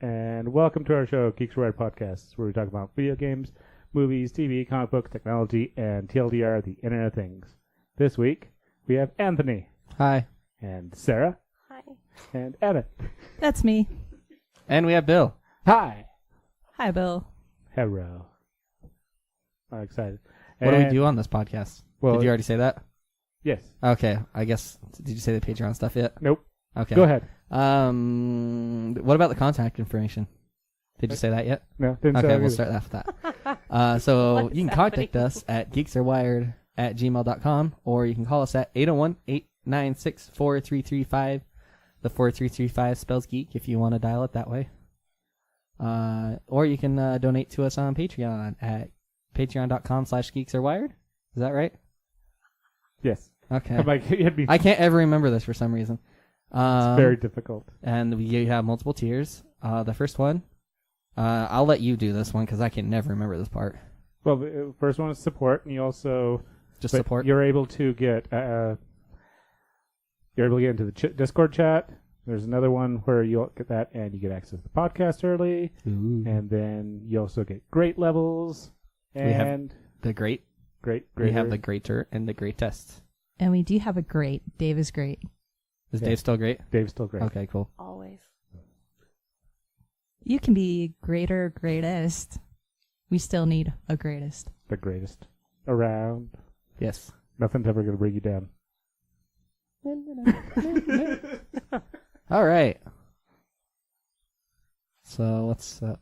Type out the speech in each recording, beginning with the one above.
and welcome to our show, Geeks Who Write Podcasts, where we talk about video games, movies, TV, comic books, technology, and TLDR, the Internet of Things. This week, we have Anthony. Hi. And Sarah. Hi. And Evan. That's me. And we have Bill. Hi. Hi, Bill. Hello. I'm excited. What do we do on this podcast? Well, did you already say that? Yes. Okay, I guess. Did you say the Patreon stuff yet? Nope. Okay. Go ahead. What about the contact information? Did you say that yet? No, didn't say Okay, that we'll either. start off with that. So What you is can contact happening? us at geeksarewired@gmail.com, or you can call us at 801-896-4335. The 4335 spells geek if you want to dial it that way. Or you can donate to us on Patreon at patreon.com/geeksarewired. Is that right? Yes. Okay. I'm like, it'd be I can't ever remember this for some reason. it's very difficult. And we have multiple tiers. The first one, I'll let you do this one because I can never remember this part. Well, the first one is support, and you also Just but support. You're able to get into the Discord chat. There's another one where you'll get that, and you get access to the podcast early, Ooh. and then you also get great levels and The great. great. We have the greater and the greatest. And we do have a great. Dave is great. Is Yeah. Dave still great? Dave's still great. Okay, cool. Always. You can be greater, greatest. We still need a greatest. The greatest around. Yes. Nothing's ever going to bring you down. All right. So what's up?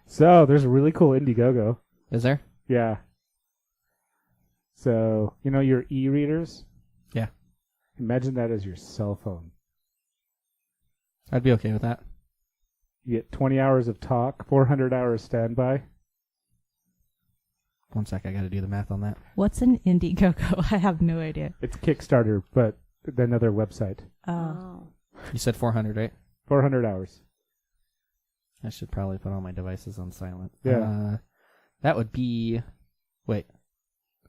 So there's a really cool Indiegogo. Is there? Yeah. So you know your e-readers. Yeah. Imagine that as your cell phone. I'd be okay with that. You get 20 hours of talk, 400 hours standby. 1 sec, I got to do the math on that. What's an Indiegogo? I have no idea. It's Kickstarter, but another website. Oh. You said 400, right? 400 hours. I should probably put all my devices on silent. Yeah. That would be... Wait.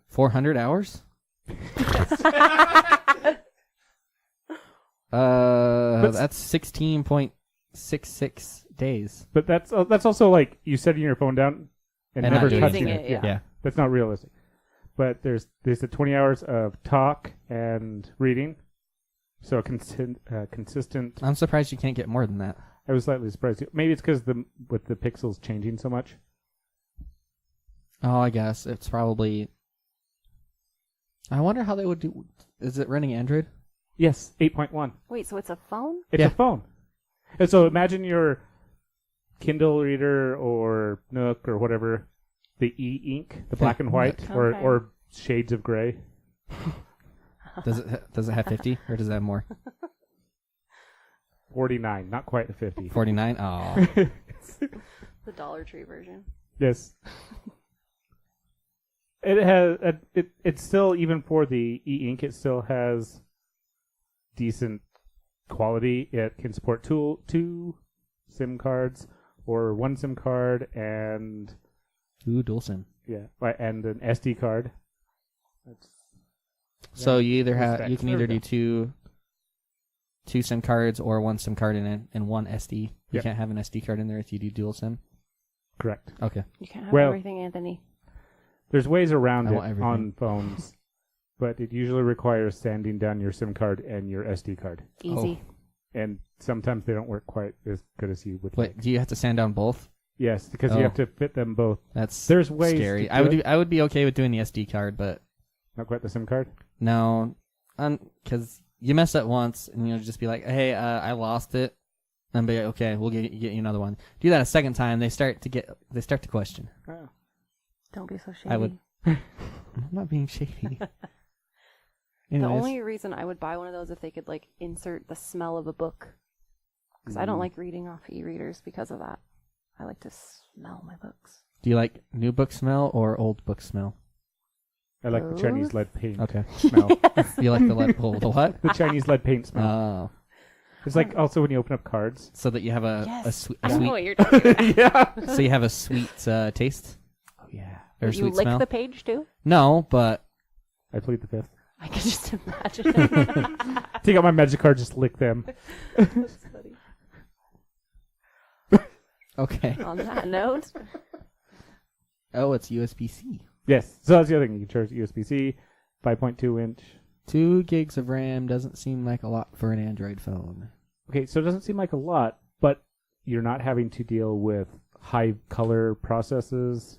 400 hours? That's 16.66 days. But that's also like you setting your phone down and And never not doing touching it, it. yeah. That's not realistic. But there's the 20 hours of talk and reading. So consistent. I'm surprised you can't get more than that. I was slightly surprised. Maybe it's because with the pixels changing so much. Oh, I guess. It's probably... I wonder how they would do... Is it running Android? Yes, 8.1. Wait, so it's a phone? It's Yeah. a phone. And so imagine your Kindle reader or Nook or whatever, the e-ink, the black and white, Okay. or shades of gray. Does it have 50 or does it have more? 49, not quite the 50. 49? Oh. The Dollar Tree version. Yes. It has it's still, even for the e-ink, it still has decent quality. It can support two SIM cards or one SIM card and Ooh, dual SIM. and an SD card. So you either Full have stack. you can There we either do two SIM cards or one SIM card and one SD. You Yep. can't have an SD card in there if you do dual SIM. Correct. Okay. You can't have Well- everything, Anthony. There's ways around I it want everything. on phones, but it usually requires sanding down your SIM card and your SD card. Easy. And sometimes they don't work quite as good as you would Wait, like. do you have to sand down both? Yes, because Oh. you have to fit them both. That's There's ways scary. to I would do it. I would be okay with doing the SD card, but Not quite the SIM card? no, because you mess up once and you'll just be like, hey, I lost it. And be like, okay, we'll get you another one. Do that a second time, they start to question. Oh. Don't be so shady. I would. I'm not being shady. The Anyways. only reason I would buy one of those if they could like insert the smell of a book, because I don't like reading off e-readers because of that. I like to smell my books. Do you like new book smell or old book smell? I like the Chinese Both? lead paint Okay. smell. You like the the what? The Chinese lead paint smell. Oh, It's like also when you open up cards. so that you have a Yes. sweet, I know what you're talking about. Yeah. so you have a sweet taste Oh, yeah. or a You sweet lick smell. the page too? No, but I plead the fifth. I can just imagine it. Take out my magic card, just lick them. That's funny. Okay. On that note, Oh, it's USB-C. Yes. So that's the other thing. You can charge USB-C, 5.2 inch. 2 gigs of RAM doesn't seem like a lot for an Android phone. Okay, so it doesn't seem like a lot, but you're not having to deal with high color processes.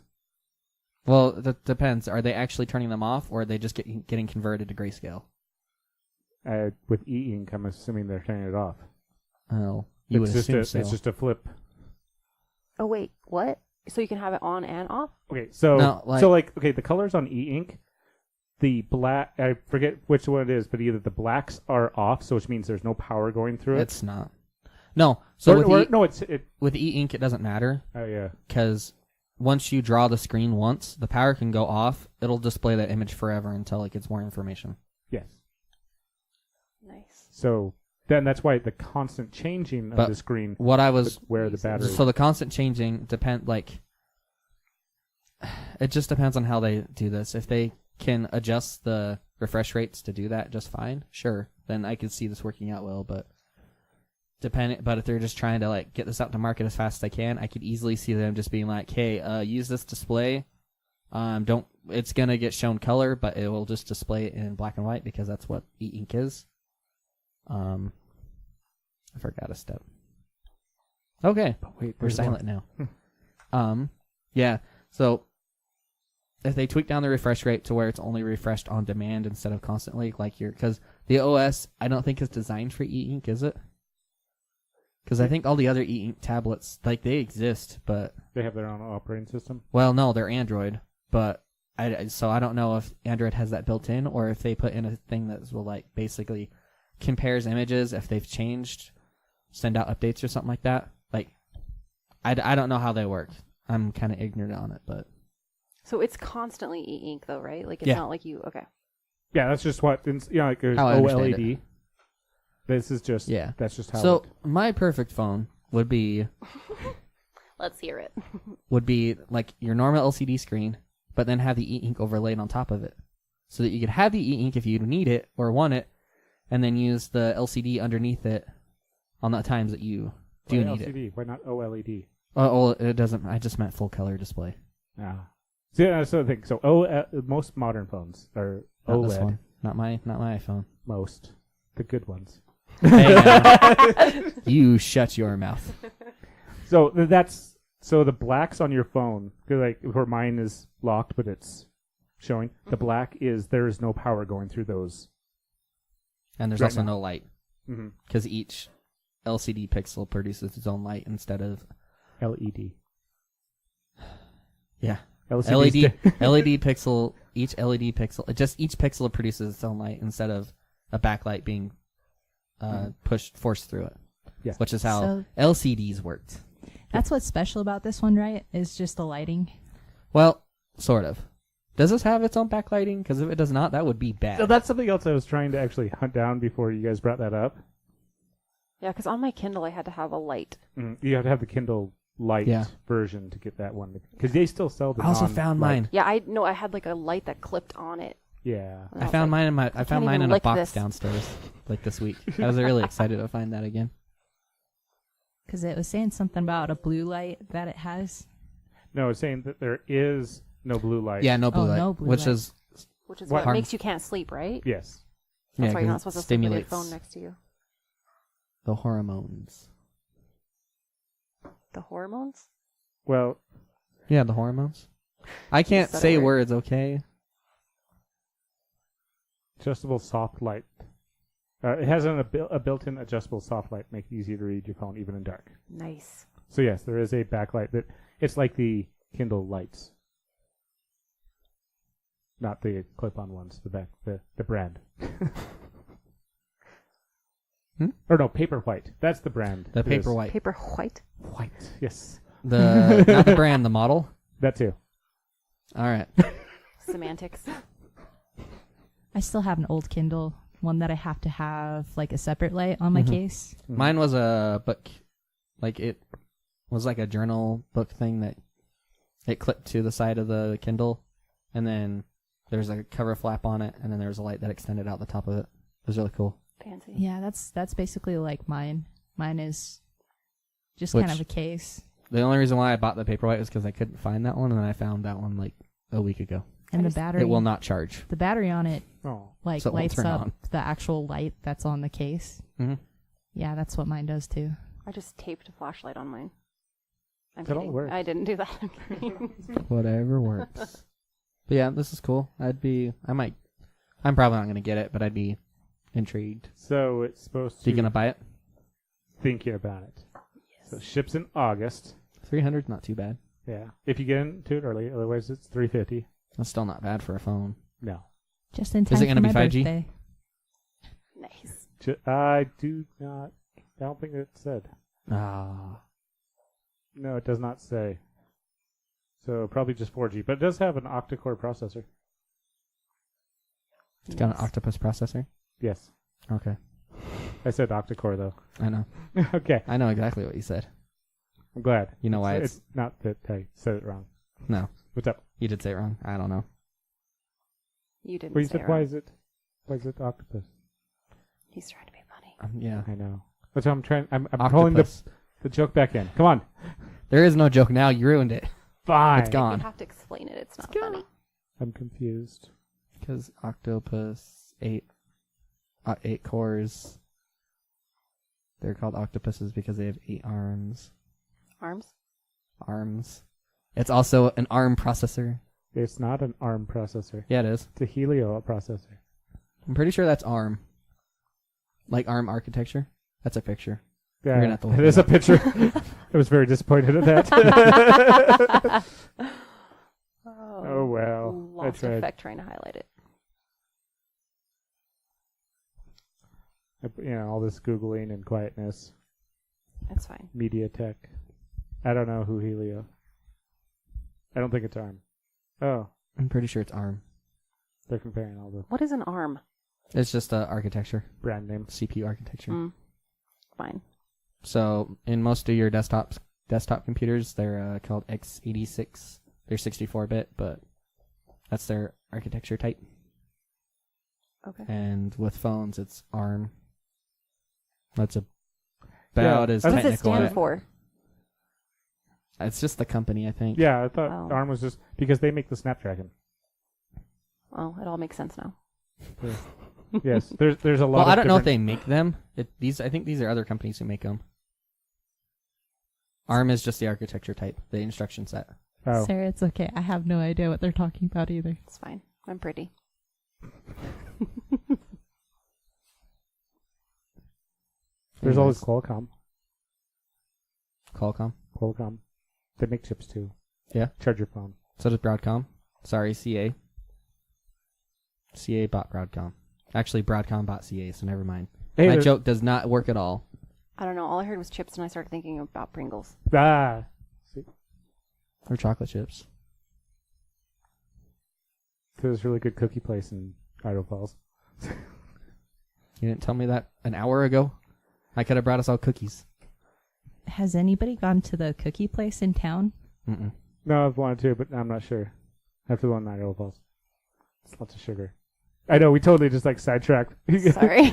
Well, that depends. Are they actually turning them off, or are they just getting converted to grayscale? With e-ink, I'm assuming they're turning it off. Oh, you would assume so. It's just a flip. oh wait, what? So you can have it on and off? Okay, so No, the colors on e-ink, the black, I forget which one it is, but either the blacks are off, so which means there's no power going through it. It's not. No. So with e-ink, it doesn't matter. Oh yeah. Because once you draw the screen once, the power can go off. It'll display that image forever until it gets more information. Yes. Nice. So then that's why the constant changing of the screen. What I was where the battery. So the constant changing it just depends on how they do this. If they can adjust the refresh rates to do that just fine, sure. Then I could see this working out well, but if they're just trying to like get this out to market as fast as they can, I could easily see them just being like, "Hey, use this display. It's gonna get shown color, but it will just display it in black and white because that's what e-ink is." I forgot a step. Okay, But wait, we're silent now. Yeah. So if they tweak down the refresh rate to where it's only refreshed on demand instead of constantly, because the OS I don't think is designed for e-ink, is it? Because I think all the other e-ink tablets, they exist, but they have their own operating system. Well, no, they're Android, but so I don't know if Android has that built in or if they put in a thing that will basically compares images if they've changed, send out updates or something like that. I don't know how they work. I'm kind of ignorant on it, but So it's constantly e-ink though, right? It's Yeah. not like you. Okay. Yeah, that's just what there's How I understand OLED. This is just That's just how. So my perfect phone would be Let's hear it. like your normal LCD screen, but then have the e-ink overlaid on top of it, so that you could have the e-ink if you need it or want it, and then use the LCD underneath it on the times that you do need LCD? it. Why not OLED? Oh, it doesn't. I just meant full color display. Ah. See, that's the thing. So most modern phones are Not OLED. this one. Not my iPhone. Most. The good ones. Hey, you shut your mouth. So the blacks on your phone, because where mine is locked, but it's showing. The black is there is no power going through those. And there's Right also now. no light, Mm-hmm. because each LCD pixel produces its own light instead of LED. yeah. LCDs LED pixel. Each LED pixel, just each pixel produces its own light instead of a backlight being forced through it. Yeah. Which is how So- LCDs worked. That's what's special about this one, right? Is just the lighting. Well, sort of. Does this have its own backlighting? Because if it does not, that would be bad. So that's something else I was trying to actually hunt down before you guys brought that up. Yeah, because on my Kindle I had to have a light. You have to have the Kindle Light version to get that one, because they still sell the. I also found mine. Yeah, I had a light that clipped on it. Yeah. And I was found like, mine I found mine even in a lick box this. downstairs this week. I was really excited to find that again. Because it was saying something about a blue light that it has. No, it's saying that there is no blue light. Yeah, no blue Oh, light, no blue which light. is Which is What what makes you can't sleep, right? Yes. That's why you're 'cause not it supposed to sleep with your stimulates phone next to you. the hormones. The hormones? Well, Yeah, the hormones. I can't said say it right. words, okay? adjustable soft light. It has a built-in adjustable soft light, make it easy to read your phone even in dark. Nice. So yes, there is a backlight that it's like the Kindle lights, not the clip-on ones. The brand. Or no, Paperwhite. That's the brand. The It is Paperwhite. Paper white? White. Yes, Not the brand, the model. that too. All right. Semantics. I still have an old Kindle, one that I have to have a separate light on my Mhm. case. Mine was a book, it was like a journal book thing that it clipped to the side of the Kindle, and then there's a cover flap on it, and then there was a light that extended out the top of it. It was really cool. Fancy. Yeah, that's basically like mine. Mine is just Which- kind of a case. The only reason why I bought the Paperwhite was because I couldn't find that one, and then I found that one like a week ago. And the battery. It will not charge. The battery on it Oh. like So it won't lights turn up on. the actual light that's on the case. Mm-hmm. Yeah, that's what mine does too. I just taped a flashlight on mine. I'm That all kidding. works. I didn't do that. Whatever works. But yeah, this is cool. I'm probably not going to get it, but I'd be intrigued. So it's supposed So to you going to buy it? thinking about it. So it ships in August. 300, not too bad. Yeah. If you get into it early, otherwise it's $350. That's still not bad for a phone. No. Just in time Is it for gonna be my 5G? birthday. Nice. I don't think it said. Ah. No, it does not say. So probably just 4G, but it does have an octa-core processor. It's got an Nice. octopus processor? Yes. Okay. I said octa-core though. I know. Okay. I know exactly what you said. I'm glad. You know why It's not that I said it wrong. No. What's up? You did say it wrong. I don't know. You didn't Well, you say said it why wrong. is it octopus? He's trying to be funny. Yeah. I know. That's what I'm trying. I'm pulling Octopus. the joke back in. Come on. There is no joke now. You ruined it. Fine. It's gone. You have to explain it. It's not It's funny. I'm confused. Because octopus, 8 cores. They're called octopuses because they have 8 arms. Arms? It's also an ARM processor. It's not an ARM processor. Yeah, it is. It's a Helio processor. I'm pretty sure that's ARM. Like ARM architecture. That's a picture. Yeah, gonna have to look it it is a up. picture. I was very disappointed at that. Oh well. I Lost tried. effect trying to highlight it. All this Googling and quietness. It's fine. MediaTek. I don't know who Helio. I don't think it's ARM. Oh, I'm pretty sure it's ARM. they're comparing all the What is an arm? It's just architecture. brand names. CPU architecture. Fine. So in most of your desktop computers, they're called x86. They're 64-bit, but that's their architecture type. Okay. And with phones, it's ARM. That's about as What What does it technical. stand for? It's just the company, I think. Yeah, I thought Oh. ARM was just because they make the Snapdragon. Well, it all makes sense now. Yes, there's a lot. Well, of I don't know if different- they make them. I think these are other companies who make them. ARM is just the architecture type, the instruction set. Oh, Sarah, it's okay. I have no idea what they're talking about either. It's fine. I'm pretty. there's always Anyways, Qualcomm. Qualcomm. They make chips too. Yeah. Charge your phone. So does Broadcom. Sorry, CA. CA bought Broadcom. Actually, Broadcom bought CA, so never mind. Hey, My there's- joke does not work at all. I don't know. All I heard was chips, and I started thinking about Pringles. Ah. See, Or chocolate chips. there's a really good cookie place in Idaho Falls. You didn't tell me that an hour ago? I could have brought us all cookies. Has anybody gone to the cookie place in town? Mm-mm. No, I've wanted to, but I'm not sure. After the one in Idaho Falls, it's lots of sugar. I know we totally just sidetracked. Sorry.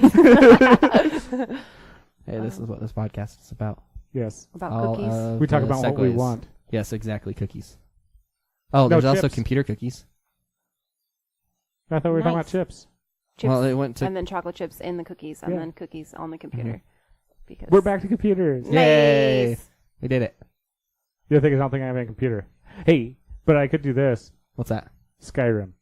Hey, this is what this podcast is about. Yes, About All cookies. of we talk the about what we segues. want. Yes, exactly, cookies. Oh, No, there's also chips. computer cookies. I thought we were talking about Nice. chips. Chips, Well, it went to... and then chocolate chips in the cookies, and Yeah. then cookies on the computer. Because We're back to computers. Yay! Nice. We did it. The other thing is, I don't think I have a computer. Hey, but I could do this. What's that? Skyrim.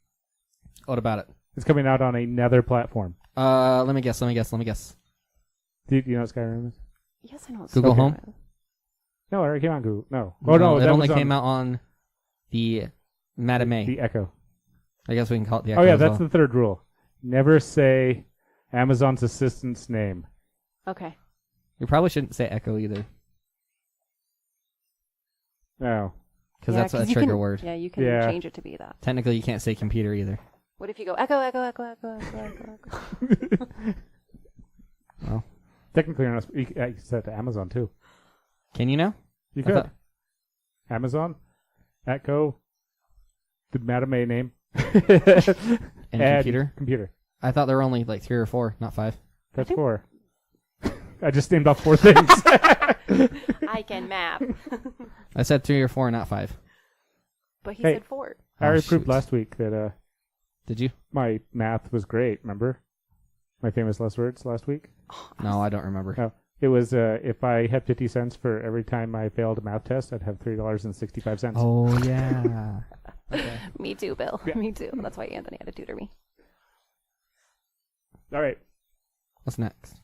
What about it? It's coming out on another platform. Let me guess. Do you know what Skyrim is? Yes, I know. It's Google so Home? good. No, it already came out on Google. No. Oh, no. it that only was on came out on the Madame. The Echo. I guess we can call it the Echo Oh, yeah, as that's well. the third rule. Never say Amazon's assistant's name. Okay. You probably shouldn't say Echo either, No. because Yeah, that's a 'cause you trigger can- word. Yeah, you can Yeah. change it to be that. Technically, you can't say computer either. What if you go echo, echo, echo, echo, echo, echo, echo? Well, Technically, you're not, you can set it to Amazon, too. can you now? You I could. thought- Amazon, Echo, the Madame name. And Add computer? Computer. I thought there were only like 3 or 4, not 5. That's think- 4. I just named off 4 things. I can map. I said 3 or 4, not 5. But he Hey. said 4. I already shoot. proved last week that Did you? my math was great. Remember my famous last words last week? No, I don't remember. No, it was if I had 50 cents for every time I failed a math test, I'd have $3.65. Oh, yeah. Okay. Me too, Bill. Yeah. Me too. That's why Anthony had to tutor me. All right, What's next?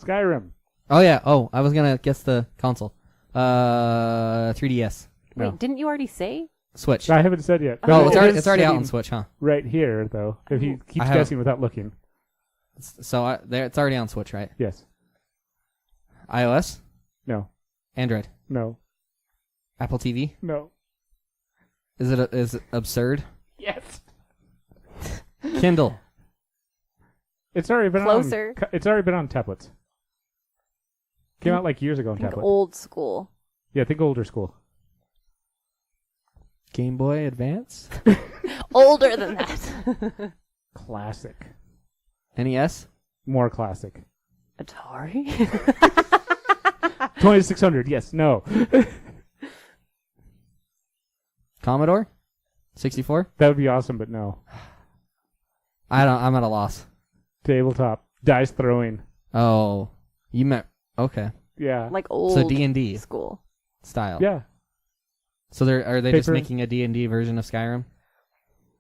Skyrim. Oh, yeah. Oh, I was going to guess the console. 3DS. No. Wait, didn't you already say? Switch. I haven't said yet. Oh, It is it's already out sitting on Switch, huh? right here, though. If he keeps I have- guessing without looking, So it's already on Switch, right? yes, iOS? no, Android? no, Apple TV? no. Is it absurd? Yes, Kindle? it's already been Closer. It's already been on tablets. Came out like years ago on Think tablet. old school. Yeah, think older school. Game Boy Advance? Older than that. Classic. NES? More classic. Atari? 2600. Yes. No. Commodore? 64? That would be awesome, but no. I'm at a loss. Tabletop. Dice throwing. Oh, you meant okay. Yeah. Like old So D&D school. style. Yeah. So are they just Paper. making a D&D version of Skyrim?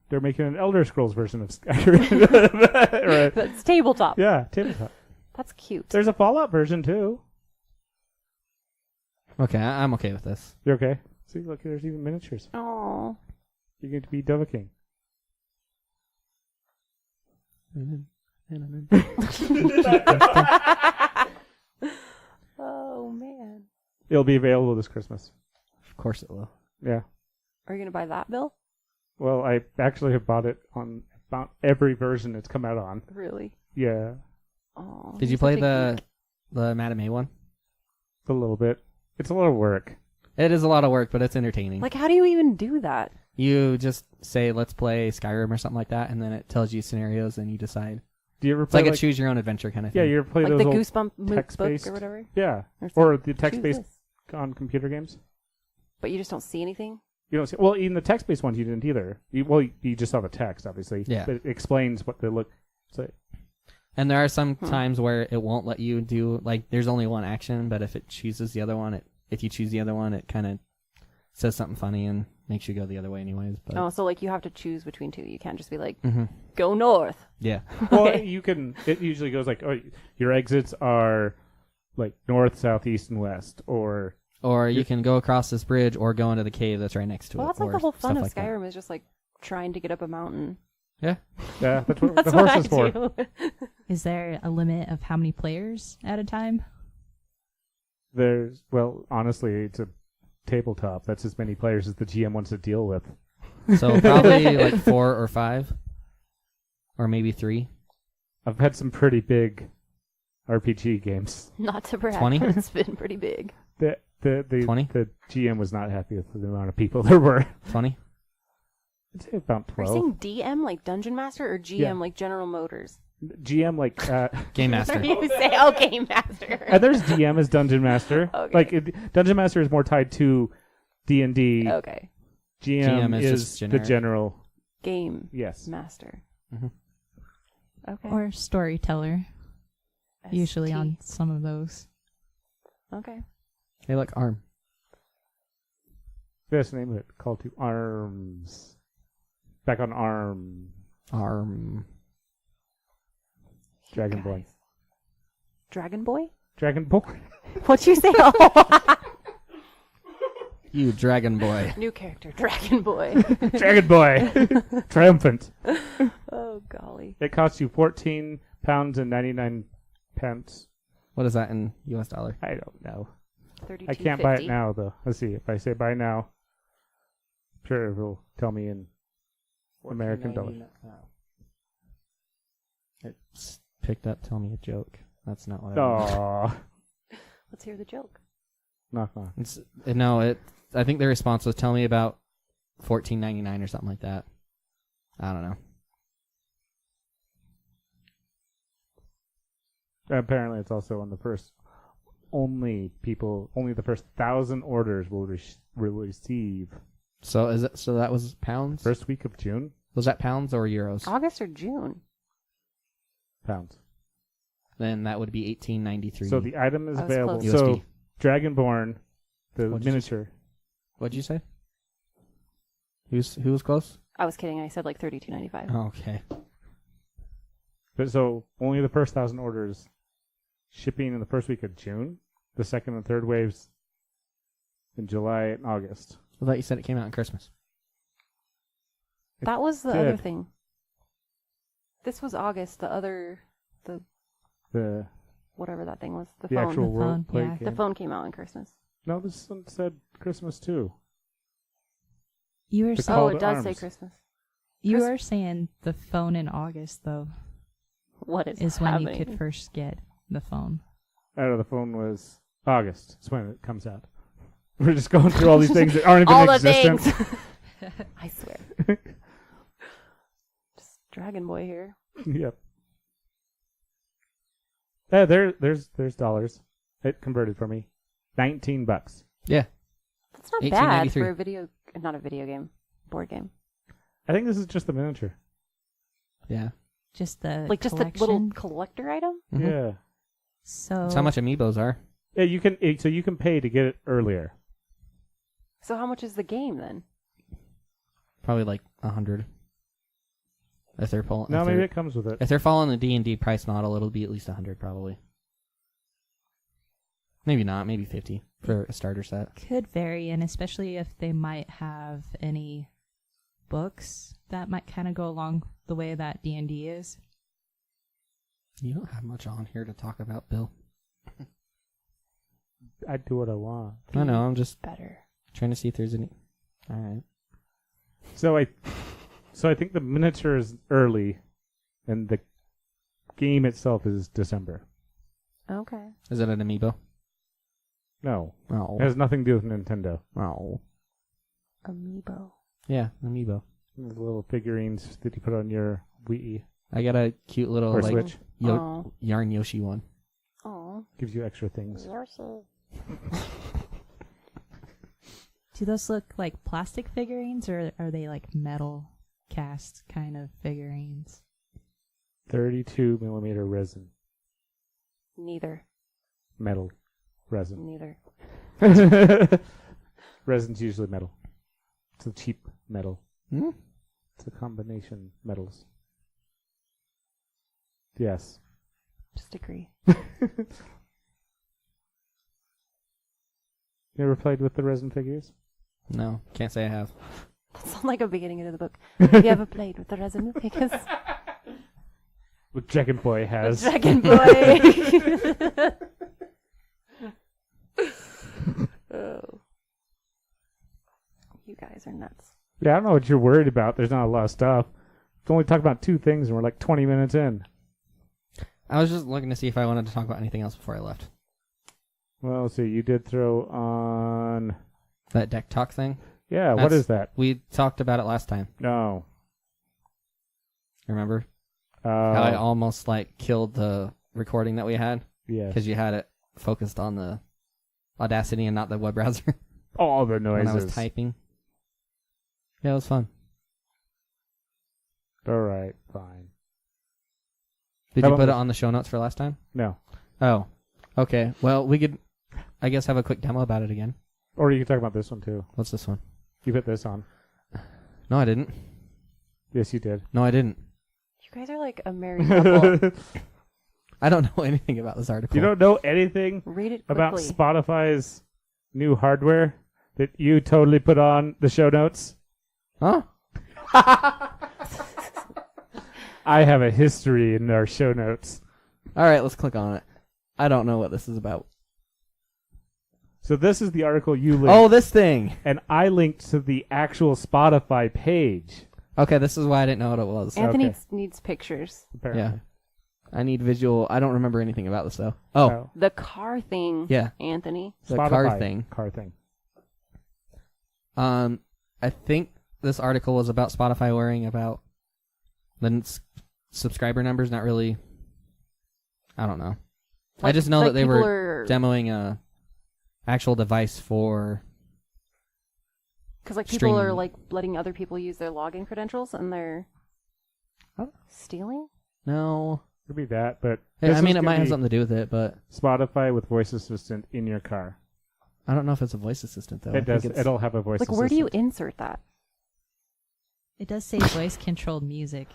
They're making an Elder Scrolls version of Skyrim. Right. That's tabletop. Yeah, tabletop. That's cute. There's a Fallout version too. Okay, I'm okay with this. You're okay? See, look, there's even miniatures. Oh. You're going to be Dova King. Oh man. It'll be available this Christmas. Of course it will. Yeah. Are you gonna buy that, Bill? Well, I actually have bought it on about every version it's come out on. Really? Yeah, Oh. Did you you're play such a geek. the Madame A one? a little bit. It's a lot of work. It is a lot of work, but it's entertaining. Like, how do you even do that? You just say, "Let's play Skyrim" or something like that, and then it tells you scenarios, and you decide. Do you ever It's play like a choose your own adventure kind of thing. Yeah, you ever play Like those the old Goosebump book text-based- or whatever? Yeah, Or or something. the text-based Choose this. on computer games. But you just don't see anything? You don't see. Well, in the text-based ones, you didn't either. You just saw the text, obviously. Yeah. But it explains what they look. So And there are some times where it won't let you do like there's only one action, but if it chooses the other one, if you choose the other one, it kind of says something funny and makes you go the other way anyways. But Oh, so like you have to choose between two. You can't just be like, Mhm. go north. yeah, well, Okay. you can. It usually goes like, oh, your exits are like north, south, east, and west, or or you can go across this bridge or go into the cave that's right next to Well, it. that's like or the whole fun stuff of like that. Skyrim is just like trying to get up a mountain. Yeah, yeah, that's what That's the what horse I is for. do. Is there a limit of how many players at a time? Well, honestly, it's a tabletop. That's as many players as the GM wants to deal with. so probably like 4 or 5, or maybe 3. I've had some pretty big RPG games. Not to brag, 20? but it's been pretty big. The 20? The GM was not happy with the amount of people there were. 20. I'd say about Are you 12. saying DM like Dungeon Master or GM Yeah. like General Motors? GM like Game Master. You say, oh, Game Master. and there's DM as Dungeon Master. Okay. Like Dungeon Master is more tied to D&D. Okay. GM is is just the generic. general. Game Yes. Master. Mhm. Okay. Or storyteller, usually ST. on some of those. Okay. Hey, look, arm. That's the name of it. Call to Arms. Back on Arm. Arm. Dragon Boy. Guys. Dragon Boy? Dragon Boy. What'd you say? Oh, You dragon boy. new character, Dragon Boy. Dragon Boy. Triumphant. Oh, golly. It costs you £14 and 99 pence. What is that in US dollar? I don't know. 32.50. I can't buy it now, though. Let's see. If I say buy now, I'm sure it will tell me in American dollars. It's picked up. Tell me a joke. That's not what I Aww. Let's hear the joke. Knock, knock. I think the response was tell me about $14.99 or something like that. I don't know. Apparently, it's also on the first only the first 1,000 orders will receive. So that was pounds? First week of June? Was that pounds or euros? August or June? Pounds. Then that would be 1893. So the item is I was available. close. So USD. Dragonborn, the What'd you miniature. What'd you say? Who was close? I was kidding. I said like $32.95. Oh, okay. But so only the first 1,000 orders shipping in the first week of June. The second and third waves in July and August. I thought you said it came out on Christmas. That was the did. other thing. This was August. The whatever that thing was. The phone. actual The role phone, play yeah. game. The phone came out on Christmas. No, this one said Christmas too. You were The saying, Call Oh, to it does say Arms. Christmas. you Chris- were saying the phone in August though What is is when happening? you could first get the phone. The phone was August. It's when it comes out. We're just going through all these things that aren't even All the existent. things. I swear. Just Dragon Boy here. Yep. Yeah, there's dollars. It converted for me. $19. Yeah. That's not bad 1893. for a video. Not a video game. Board game. I think this is just the miniature. Yeah. Just the Like just collection. a little collector item. Mhm. Yeah. So That's how much amiibos are. Yeah, so you can pay to get it earlier. So how much is the game then? Probably like 100. If they're pulling. No, if maybe they're, it comes with it. if they're following the D&D price model, it'll be at least 100 probably. Maybe not. Maybe 50 for a starter set. could vary, and especially if they might have any books that might kind of go along the way that D&D is. You don't have much on here to talk about, Bill. I do what I want. I know. I'm just Better. trying to see if there's any. All right. So I think the miniature is early, and the game itself is December. Okay. Is it an amiibo? No, Oh. it has nothing to do with Nintendo. Oh. Amiibo. Yeah, amiibo. The little figurines that you put on your Wii I got a cute little or like Switch. Oh. yarn Yoshi one. Oh. Gives you extra things. Do those look like plastic figurines, or are they like metal cast kind of figurines? 32 millimeter resin. Neither. Metal resin. Neither. Resin's usually metal. It's a cheap metal. Hmm? It's a combination metals. Yes. Just agree. You ever played with the resin figures? No, can't say I have. That sounds like a beginning into the book. Have you ever played with the resin figures? What Dragon Boy has. Dragon Boy. Oh. You guys are nuts. Yeah, I don't know what you're worried about. There's not a lot of stuff. We've only talked about 2 things and we're like 20 minutes in. I was just looking to see if I wanted to talk about anything else before I left. Well, let's see. You did throw on... That deck talk thing. Yeah, what That's- is that? We talked about it last time. No. Remember? How I almost like killed the recording that we had yes. because you had it focused on the Audacity and not the web browser All the when noises. I was typing. Yeah, it was fun. All right, fine. Did How you about put it this? on the show notes for last time? No. Oh, okay. Well, we could, I guess, have a quick demo about it again. Or you can talk about this one too. What's this one? You put this on. No, I didn't. Yes, you did. No, I didn't. You guys are like a married couple. I don't know anything about this article. You don't know anything Read it about quickly. Spotify's new hardware that you totally put on the show notes? Huh? I have a history in our show notes. All right, let's click on it. I don't know what this is about. So this is the article you linked. Oh, this thing. And I linked to the actual Spotify page. Okay, this is why I didn't know what it was. Anthony Okay. needs pictures. Apparently. Yeah. I need visual. I don't remember anything about this, though. Oh, The car thing, yeah. Anthony. The Spotify car thing. Car thing. I think this article was about Spotify worrying about the subscriber numbers. Not really. I don't know. I just know that they people were. are demoing a actual device for. Because like people are streaming. like letting other people use their login credentials and they're stealing. No, Could be that, but I this mean is it might gonna have be something to do with it, but Spotify with voice assistant in your car. I don't know if it's a voice assistant though. It does. It'll have a voice Like, assistant. where do you insert that? It does say voice controlled music.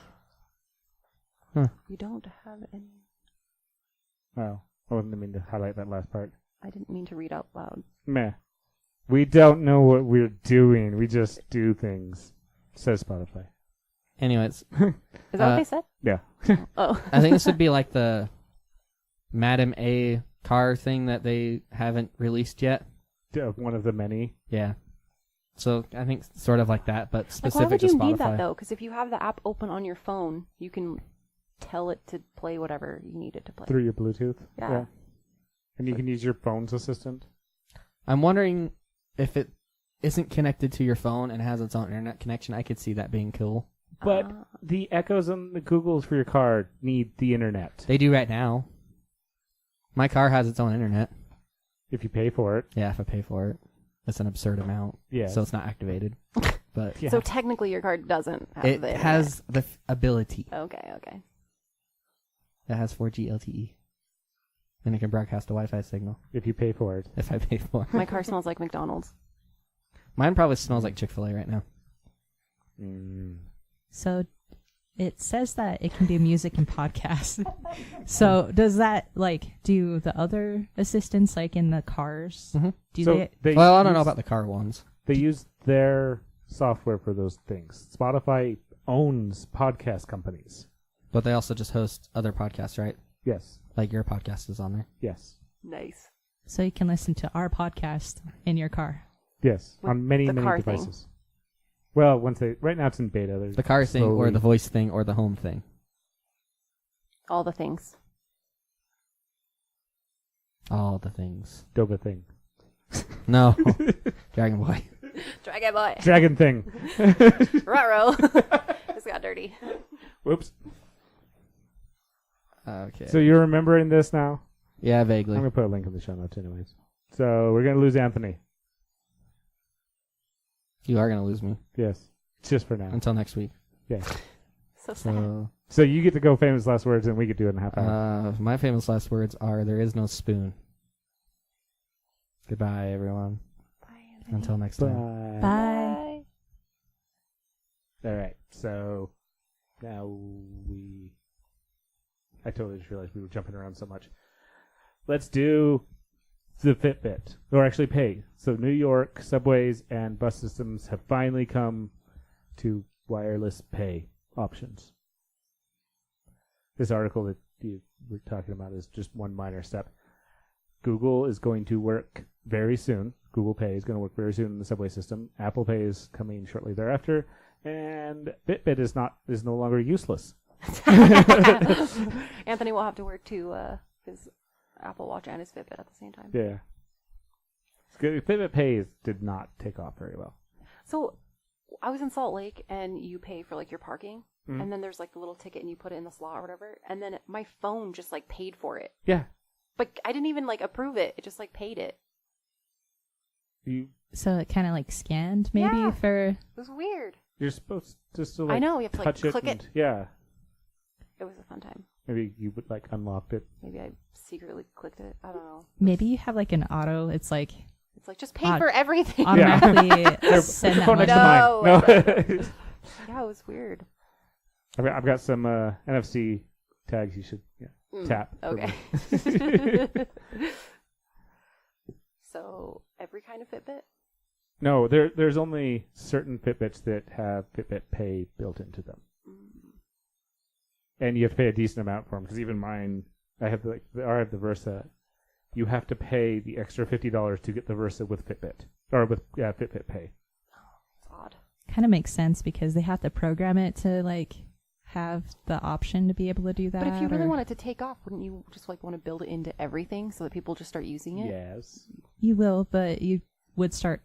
You don't have any. Oh, I wasn't mean to highlight that last part. I didn't mean to read out loud. Meh. We don't know what we're doing. We just do things. Says Spotify. Anyways, Is that what they said? Yeah. Oh. I think this would be like the Madam A car thing that they haven't released yet. One of the many. Yeah. So I think sort of like that, but Like, specific why would to you Spotify. need that though? Because if you have the app open on your phone, you can tell it to play whatever you need it to play. Through your Bluetooth. Yeah. And you can use your phone's assistant. I'm wondering if it isn't connected to your phone and has its own internet connection. I could see that being cool. But the Echoes and the Googles for your car need the internet. They do right now. My car has its own internet. If you pay for it. Yeah, if I pay for it. It's an absurd amount. Yeah. So it's not activated. But Yeah. So technically, your card doesn't have it the internet. has the ability. Okay. Okay. It has 4G LTE. And it can broadcast a Wi-Fi signal If you pay for it. if I pay for it. My car smells like McDonald's. Mine probably smells like Chick-fil-A right now. So it says that it can do music and podcasts. So does that do the other assistants in the cars? Mhm. Do So they? Well, I don't know about the car ones. They use their software for those things. Spotify owns podcast companies. But they also just host other podcasts, right? Yes. Like your podcast is on there. Yes. Nice. So you can listen to our podcast in your car. Yes. With On many, the many car thing. devices. Well, right now it's in beta. They're The car thing or slowly- the voice thing or the home thing. All the things. All the things. Doba thing. No. Dragon Boy. Dragon Boy. Dragon thing. Ruh-roh. This got dirty. Whoops. Okay. So you're remembering this now? Yeah, I'm vaguely. going to put a link in the show notes anyways. So we're going to lose Anthony. You are going to lose me Yes. Just for now. until next week. Yes. So sad. So, So you get to go famous last words and we could do it in a half hour. my famous last words are there is no spoon. Goodbye, everyone. Bye, Anthony. Until next time. Bye. Bye. Bye. All right. So now I totally just realized we were jumping around so much. Let's do the Fitbit, or actually pay. So New York subways and bus systems have finally come to wireless pay options. This article that you were talking about is just one minor step. Google is going to work very soon. Google Pay is going to work very soon in the subway system. Apple Pay is coming shortly thereafter, and Fitbit is no longer useless. Anthony will have to wear his Apple Watch and his Fitbit at the same time. Yeah. It's good. Fitbit Pay did not take off very well. So I was in Salt Lake and you pay for your parking Mhm. and then there's the little ticket and you put it in the slot or whatever and then my phone just paid for it. Yeah. But I didn't even approve it. It just paid it. So it kind of scanned maybe Yeah. for. It was weird. You're supposed to still I know, you have to touch click and, it. Yeah. It was a fun time. Maybe you would unlocked it. Maybe I secretly clicked it. I don't know. Maybe you have an auto. It's It's just pay Odd. for everything. automatically send that Phone money. next to mine. No. Yeah, it was weird. I've got some NFC tags you should tap. for Okay. me. So every kind of Fitbit? No, there's only certain Fitbits that have Fitbit Pay built into them. And you have to pay a decent amount for them, because even mine, I have the Versa. You have to pay the extra $50 to get the Versa with Fitbit, or with Fitbit Pay. It's odd. Kind of makes sense because they have to program it to have the option to be able to do that. But if you really or- want it to take off, wouldn't you just want to build it into everything so that people just start using it? Yes. You will, but you would start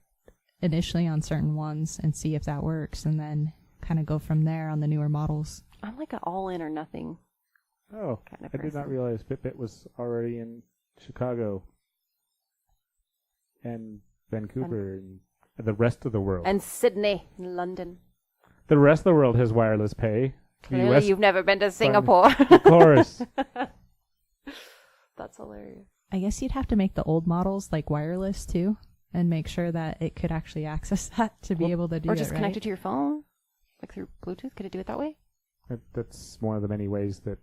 initially on certain ones and see if that works, and then kind of go from there on the newer models. I'm an all in or nothing Oh, kind of I person. did not realize Fitbit was already in Chicago. and Vancouver and the rest of the world. And Sydney, and London. The rest of the world has wireless pay. The Clearly, US you've never been to Singapore. Of course. That's hilarious. I guess you'd have to make the old models like wireless too, and make sure that it could actually access that to be able to do it. Or just right? connect it to your phone, like through Bluetooth. Could it do it that way? That's one of the many ways that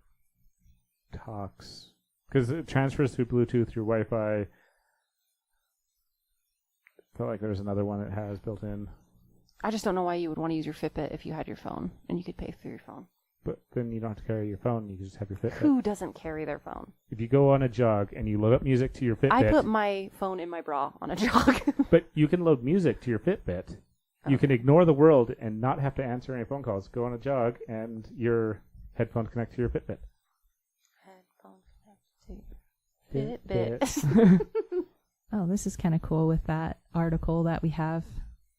talks. Because it transfers through Bluetooth, through Wi-Fi. Felt like there was another one that has built in. I just don't know why you would want to use your Fitbit if you had your phone and you could pay through your phone. But then you don't have to carry your phone. You can just have your Fitbit. Who doesn't carry their phone? If you go on a jog and you load up music to your Fitbit. I put my phone in my bra on a jog. But you can load music to your Fitbit. You can ignore the world and not have to answer any phone calls. Go on a jog and your headphones connect to your Fitbit. Headphones connect to Fitbit. Oh, this is kind of cool with that article that we have.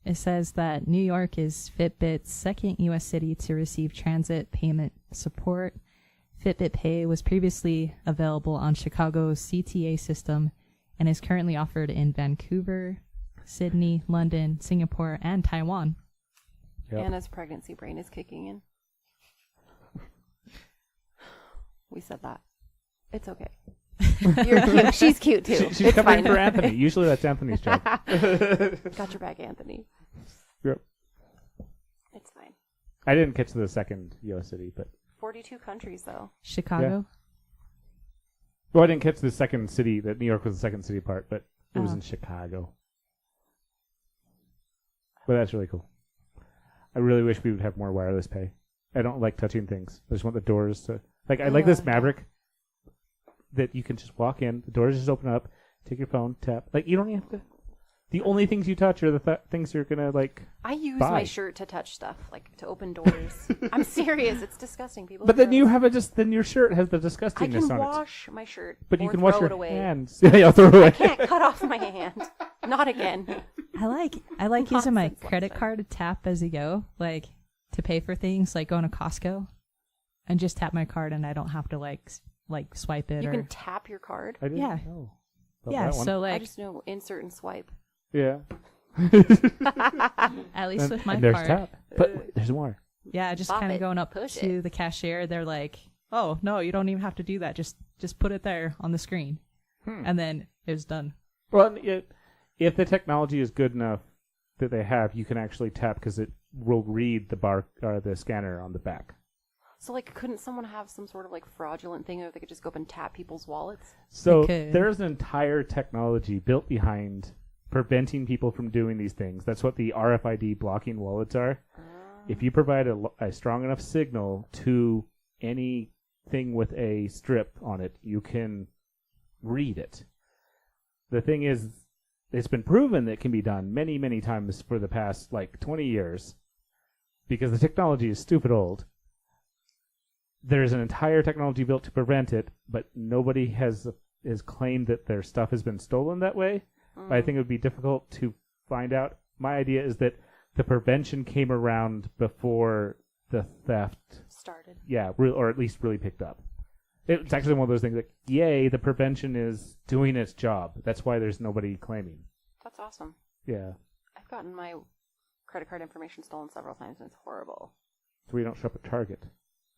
It says that New York is Fitbit's second U.S. city to receive transit payment support. Fitbit Pay was previously available on Chicago's CTA system and is currently offered in Vancouver, Sydney, London, Singapore, and Taiwan. Yep. Anna's pregnancy brain is kicking in. We said that. It's okay. You're cute. She's cute too. She's it's covering fine. for Anthony. Usually that's Anthony's job. Got your back, Anthony. Yep. It's fine. I didn't get to the second U.S. city, but 42 countries though. Chicago. well, I didn't get to the second city. That New York was the second city part, but it was Oh. in Chicago. But that's really cool. I really wish we would have more wireless pay. I don't like touching things. I just want the doors to I like this Maverick that you can just walk in, the doors just open up, take your phone, tap. Like you don't even have to. The only things you touch are the things you're gonna like. I use buy. my shirt to touch stuff, like to open doors. I'm serious. It's disgusting. People. But then throw you it. have then your shirt has the I disgustingness can on it. wash my shirt. But you or can wash throw your it away. hands. Yeah, throw it away. I can't cut off my hand. Not again. I like using my Nonsense, credit Lexi. card to tap as you go, like to pay for things, like going to Costco, and just tap my card, and I don't have to like swipe it You or can tap your card. I didn't Yeah. know about yeah. that one. So I like just know insert and swipe. Yeah. at least with my and there's card, tap. But wait, there's more. yeah, just Pop kind it, of going up push to it. the cashier. They're like, "Oh no, you don't even have to do that. Just put it there on the screen, and then it's done." Well, if the technology is good enough that they have, you can actually tap because it will read the bar or the scanner on the back. So, like, couldn't someone have some sort of like fraudulent thing, or they could just go up and tap people's wallets? So could. there's an entire technology built behind preventing people from doing these things. That's what the RFID blocking wallets are. If you provide a strong enough signal to anything with a strip on it, you can read it. The thing is, it's been proven that it can be done many, many times for the past, 20 years. Because the technology is stupid old. There's an entire technology built to prevent it, but nobody has claimed that their stuff has been stolen that way. But I think it would be difficult to find out. My idea is that the prevention came around before the theft, Started. or at least really picked up. It's actually one of those things like, yay, the prevention is doing its job. That's why there's nobody claiming. That's awesome. Yeah. I've gotten my credit card information stolen several times, and it's horrible. So we don't shop at Target.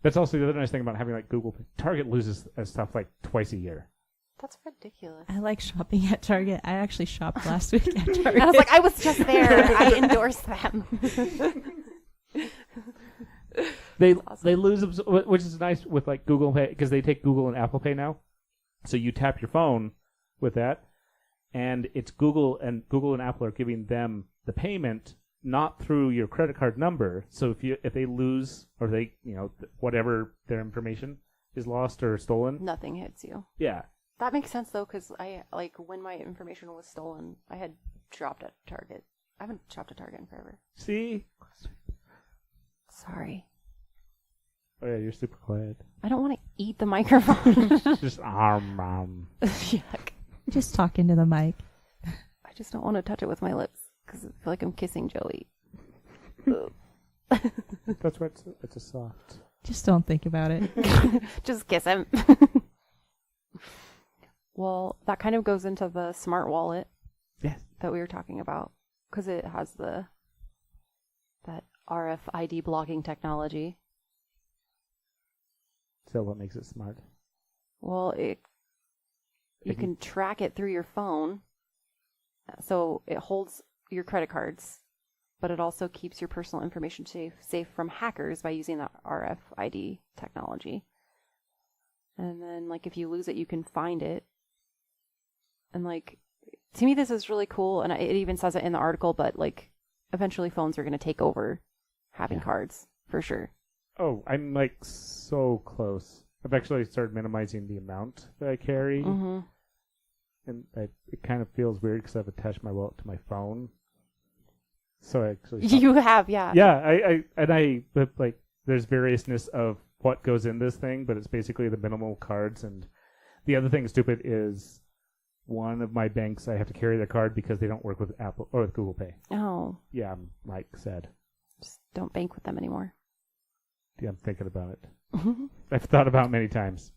That's also the other nice thing about having Google Pay. Target loses stuff twice a year. That's ridiculous. I like shopping at Target. I actually shopped last week at Target. I was like, I was just there. I endorse them. They awesome. lose, which is nice with Google Pay because they take Google and Apple Pay now. So you tap your phone with that, and it's Google and Apple are giving them the payment not through your credit card number. So if they lose or they whatever their information is lost or stolen, Nothing hits you. yeah. That makes sense though, because I when my information was stolen, I had shopped at Target. I haven't shopped at Target in forever. See, Sorry. oh yeah, you're super quiet. I don't want to eat the microphone. Just Yuck. Just talking to the mic. I just don't want to touch it with my lips because I feel like I'm kissing Joey. That's why it's a soft. Just don't think about it. Just kiss him. Well, that kind of goes into the smart wallet. Yes. that we were talking about, because it has that RFID blocking technology. So what makes it smart? Well, you can track it through your phone, so it holds your credit cards, but it also keeps your personal information safe from hackers by using the RFID technology. And then, like, if you lose it, you can find it. And, like, to me, this is really cool, and it even says it in the article, but, like, eventually phones are going to take over having cards, for sure. Oh, I'm, like, so close. I've actually started minimizing the amount that I carry. Mm-hmm. And it kind of feels weird because I've attached my wallet to my phone. So I actually... You have, yeah. Yeah, but, like, there's variousness of what goes in this thing, but it's basically the minimal cards. And the other thing stupid is one of my banks, I have to carry their card because they don't work with Apple or with Google Pay. Oh. Yeah, I'm, like, sad. Just don't bank with them anymore. Yeah, I'm thinking about it. I've thought about it many times.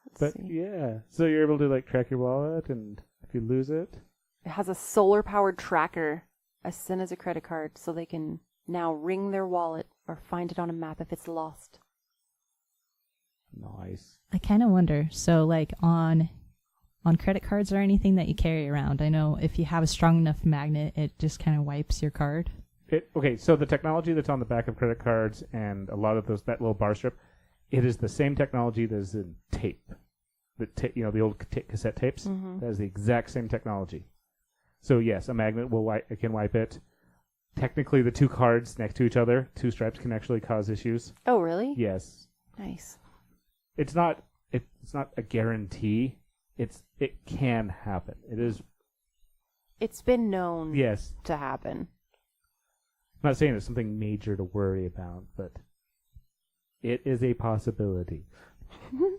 Let's But see. yeah, so you're able to like track your wallet, and if you lose it, It has a solar-powered tracker as thin as a credit card, so they can now ring their wallet or find it on a map if it's lost. nice. I kind of wonder. So, like on credit cards or anything that you carry around, I know if you have a strong enough magnet, it just kind of wipes your card. Okay, so the technology that's on the back of credit cards and a lot of that little bar strip, it is the same technology that is in tape. The old cassette tapes. Mm-hmm. That is the exact same technology. So yes, a magnet can wipe it. Technically, the two cards next to each other, two stripes, can actually cause issues. Oh, really? Yes. Nice. It's not a guarantee. It can happen. It is. It's been known Yes. to happen. I'm not saying it's something major to worry about, but it is a possibility.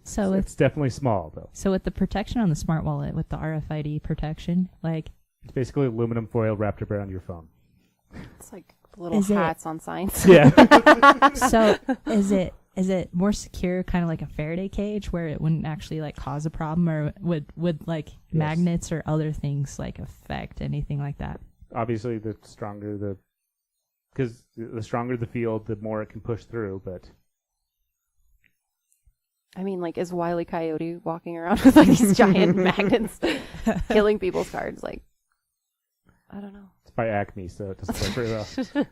So It's definitely small, though. So with the protection on the smart wallet, with the RFID protection, like, It's basically aluminum foil wrapped around your phone. It's like little Is it- hats on signs. Yeah. so is it more secure, kind of like a Faraday cage, where it wouldn't actually like cause a problem, or would like magnets or other things like affect anything like that? Obviously, the stronger because the stronger the field, the more it can push through. But I mean, like, is Wile E. Coyote walking around with like these giant magnets killing people's cards? Like, I don't know. it's by Acme, so it doesn't work very well.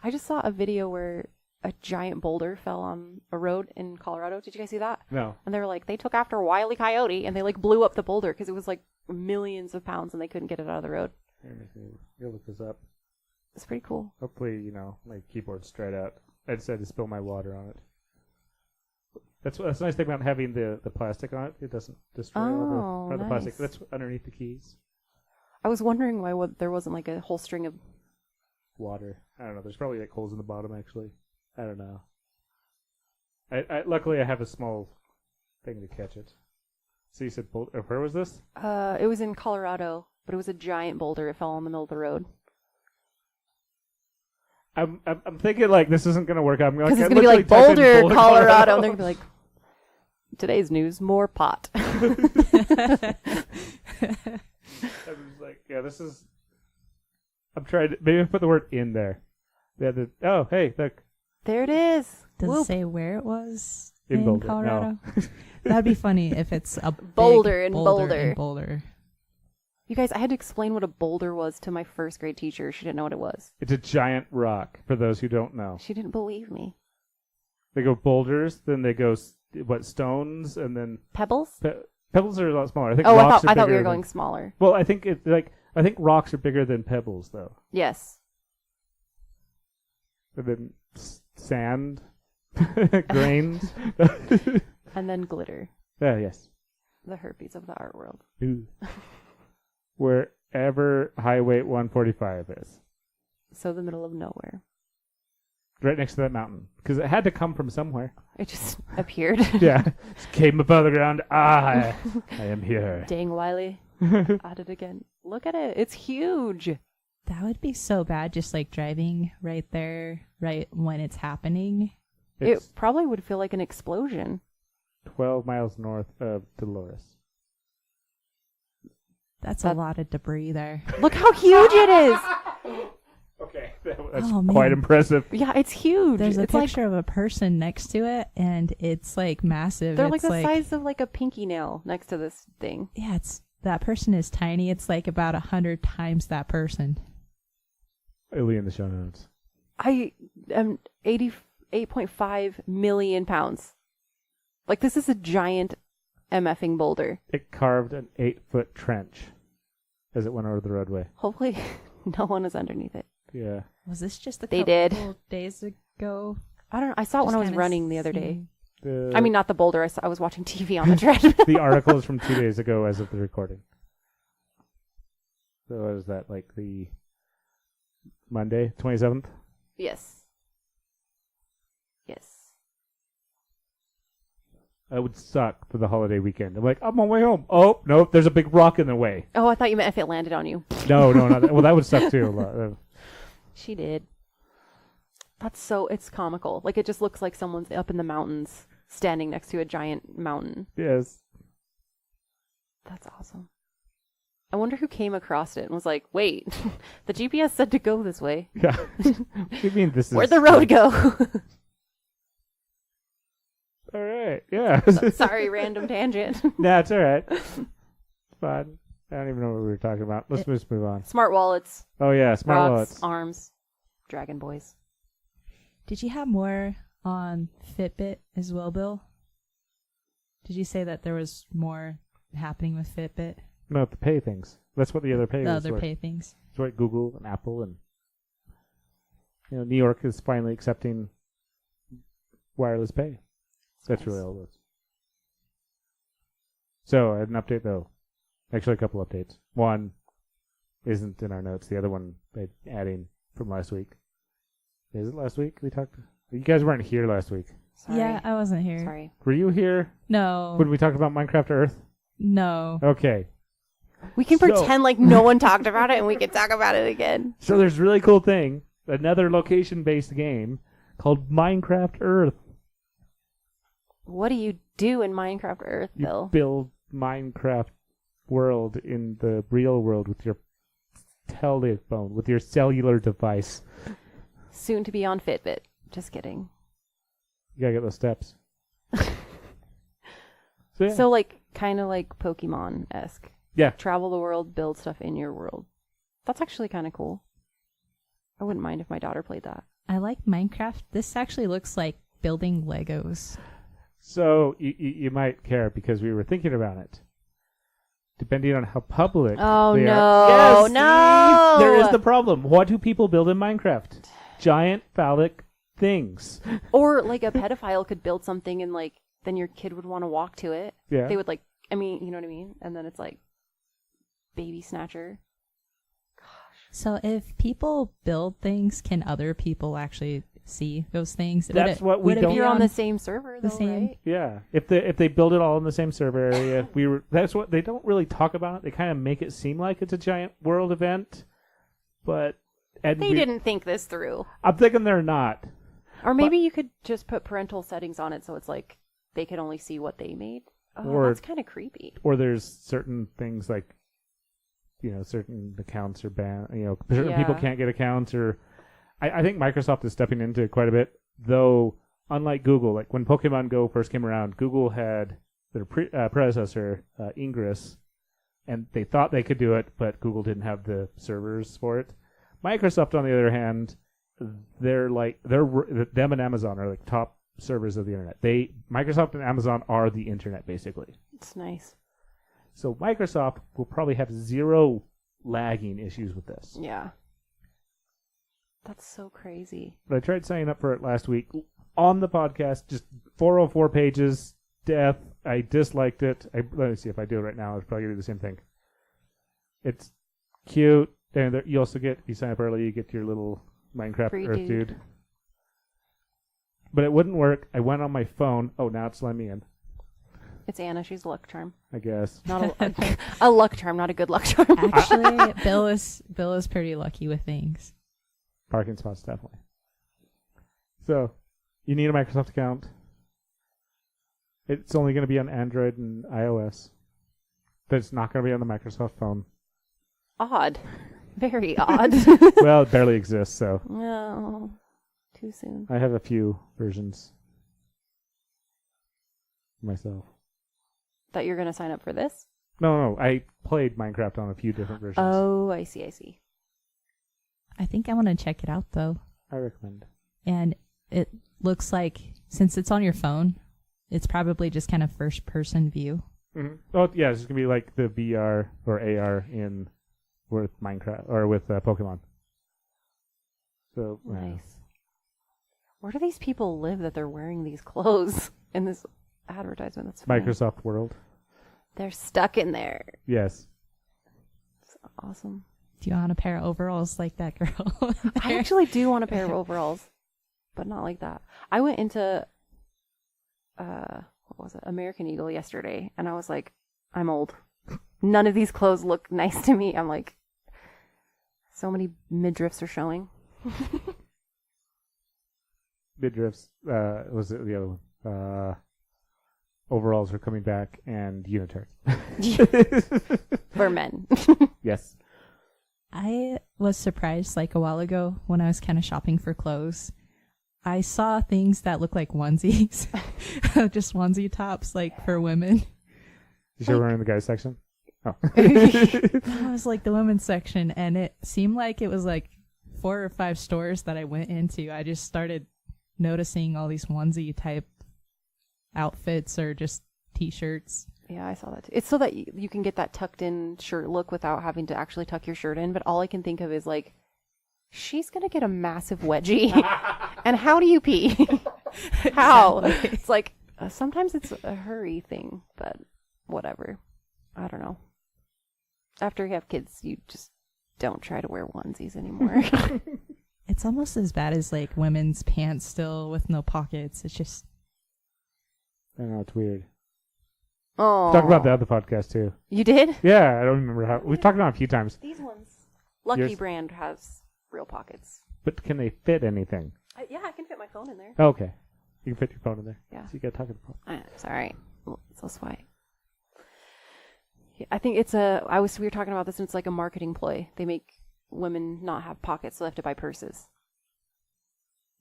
I just saw a video where a giant boulder fell on a road in Colorado. Did you guys see that? No. And they were like, they took after Wile E. Coyote, and they like blew up the boulder because it was like millions of pounds, and they couldn't get it out of the road. You'll look this up. It's pretty cool. Hopefully, my keyboard's straight out. I decided to spill my water on it. That's the nice thing about having the plastic on it. It doesn't destroy all the plastic. Nice. That's underneath the keys. I was wondering why there wasn't like a whole string of... Water. I don't know. There's probably like holes in the bottom, actually. I don't know. Luckily, I have a small thing to catch it. So you said where was this? It was in Colorado, but it was a giant boulder. It fell in the middle of the road. I'm thinking like this isn't gonna work out. Because it's gonna be like Boulder, Colorado, and they're gonna be like, today's news: more pot. I was like, yeah, this is. I'm trying to maybe put the word in there. Yeah. Oh, hey, look. There it is. Does Whoop. it say where it was In in Boulder, no. Colorado? That'd be funny if it's a big Boulder in boulder. Boulder. in Boulder. You guys, I had to explain what a boulder was to my first grade teacher. She didn't know what it was. It's a giant rock. For those who don't know, She didn't believe me. they go boulders, then they go stones, and then Pebbles? pebbles are a lot smaller. I think. Oh, rocks I are thought we bigger were than- going smaller. Well, I think I think rocks are bigger than pebbles, though. Yes. And then sand, grains. And then glitter. Yes. The herpes of the art world. Ooh. Wherever Highway 145 is, So the middle of nowhere. right next to that mountain, because it had to come from somewhere. It just appeared. Yeah, just came above the ground. I am here. Dang, Wiley. At it again. Look at it. It's huge. That would be so bad, just like driving right there, right when it's happening. It's It probably would feel like an explosion. 12 miles north of Dolores. That's a lot of debris there. Look how huge it is. Okay, that's Oh, quite man. impressive. Yeah, it's huge. There's a it's picture of a person next to it, and it's like massive. They're like It's the size of like a pinky nail next to this thing. Yeah, that person is tiny. It's like about 100 times that person. It'll be in the show notes. I am 88.5 million pounds. Like, this is a giant MFing boulder. It carved an 8-foot trench as it went over the roadway. Hopefully, no one is underneath it. Yeah. Was this just a They couple did. days ago? I don't know. I saw it when Just I was kinda running the other day. The, I mean, not the boulder. I was watching TV on the treadmill. the article is from 2 days ago as of the recording. So what is that, like the Monday, 27th? Yes. Yes. It would suck for the holiday weekend. I'm like, I'm on my way home. Oh, no, there's a big rock in the way. Oh, I thought you meant if it landed on you. No, not that. Well, that would suck too. A lot. She did. It's comical. Like, it just looks like someone's up in the mountains standing next to a giant mountain. Yes. That's awesome. I wonder who came across it and was like, wait, the GPS said to go this way. Yeah. What do you mean this is... Where'd the road go? All right. Yeah. Sorry, random tangent. Nah, it's all right. It's fine. I don't even know what we were talking about. Let's just move on. Smart wallets, Oh, yeah. Smart rocks, wallets. arms, Dragon Boys. Did you have more on Fitbit as well, Bill? Did you say that there was more happening with Fitbit? No, the pay things. That's what the other pay The is. other pay things. It's what Google and Apple and New York is finally accepting wireless pay. That's nice. really all it is. So, I had an update though. Actually, a couple updates. One isn't in our notes. The other one, adding from last week. Is it last week we talked? You guys weren't here last week. Sorry. Yeah, I wasn't here. Sorry. Were you here No. when we talked about Minecraft Earth? No. Okay. We can So- pretend like no one talked about it and we can talk about it again. So there's a really cool thing, another location-based game called Minecraft Earth. What do you do in Minecraft Earth, You Bill? build Minecraft world in the real world with your telephone, with your cellular device. Soon to be on Fitbit. Just kidding. You gotta get those steps. So, yeah. So, like, kind of like Pokemon-esque. Yeah. Travel the world, build stuff in your world. That's actually kind of cool. I wouldn't mind if my daughter played that. I like Minecraft. This actually looks like building Legos. So you might care because we were thinking about it. Depending on how public Oh, they no. are. Yes, No. see? There is the problem. What do people build in Minecraft? Giant phallic things. Or, like, a pedophile could build something and, like, then your kid would want to walk to it. Yeah. They would, like, I mean, you know what I mean? And then it's, like, baby snatcher. So if people build things, can other people actually see those things? That's what we would it don't- If be you're on the same server, the though, same- right? Yeah, if they build it all in the same server area, that's what they don't really talk about. They kind of make it seem like it's a giant world event, but They didn't think this through. I'm thinking they're not. Or maybe you could just put parental settings on it so it's like they could only see what they made. Oh, Or- that's kind of creepy. Or there's certain things like, certain accounts are banned. Certain people Yeah. can't get accounts. Or I think Microsoft is stepping into it quite a bit. Though, unlike Google, like when Pokemon Go first came around, Google had their predecessor, Ingress, and they thought they could do it, but Google didn't have the servers for it. Microsoft, on the other hand, them and Amazon are like top servers of the internet. Microsoft and Amazon are the internet basically. It's nice. So Microsoft will probably have zero lagging issues with this. Yeah. That's so crazy. But I tried signing up for it last week on the podcast, just 404 pages, death. I disliked it. Let me see if I do it right now. I'll probably do the same thing. It's cute. And you also if you sign up early, you get your little Minecraft Free Earth dude. dude. But it wouldn't work. I went on my phone. Oh, now it's letting me in, It's Anna. She's a luck charm. I guess. Not a luck charm, not a good luck charm. Actually, Bill is pretty lucky with things. Parking spots, definitely. So, you need a Microsoft account. It's only going to be on Android and iOS. That's not going to be on the Microsoft phone. Odd. Very odd. Well, it barely exists, so No. Too soon. I have a few versions myself. That you're going to sign up for this? No, I played Minecraft on a few different versions. Oh, I see. I think I want to check it out though. I recommend. And it looks like, since it's on your phone, it's probably just kind of first person view. Mm-hmm. Oh, yeah, it's going to be like the VR or AR with Minecraft or with Pokemon. So, Nice. Where do these people live that they're wearing these clothes in this advertisement? That's funny. Microsoft World. They're stuck in there. Yes. It's awesome. Do you want a pair of overalls like that girl? I actually do want a pair of overalls, but not like that. I went into, what was it, American Eagle yesterday, and I was like, I'm old. None of these clothes look nice to me. I'm like, so many midriffs are showing. Midriffs, was it the other one? Overalls are coming back, and unitards. For men. Yes. I was surprised like a while ago when I was kind of shopping for clothes. I saw things that look like onesies, just onesie tops like for women. You sure we're in the guys section? Oh. That was like the women's section, and it seemed like it was like 4 or 5 stores that I went into. I just started noticing all these onesie type outfits or just t-shirts. Yeah, I saw that too. It's so that you can get that tucked in shirt look without having to actually tuck your shirt in. But all I can think of is like, she's going to get a massive wedgie. And how do you pee? How? Exactly. It's like, sometimes it's a hurry thing, but whatever. I don't know. After you have kids, you just don't try to wear onesies anymore. It's almost as bad as like women's pants still with no pockets. It's just, I know, it's weird. Oh. Talked about the other podcast, too. You did? Yeah, I don't remember how. We've talked about it a few times. These ones. Lucky Yours? brand has real pockets. But can they fit anything? Yeah, I can fit my phone in there. Oh, okay. You can fit your phone in there. Yeah. So you got to talk to the phone. It's all right. That's why. Yeah, I think we were talking about this, and it's like a marketing ploy. They make women not have pockets, so they have to buy purses.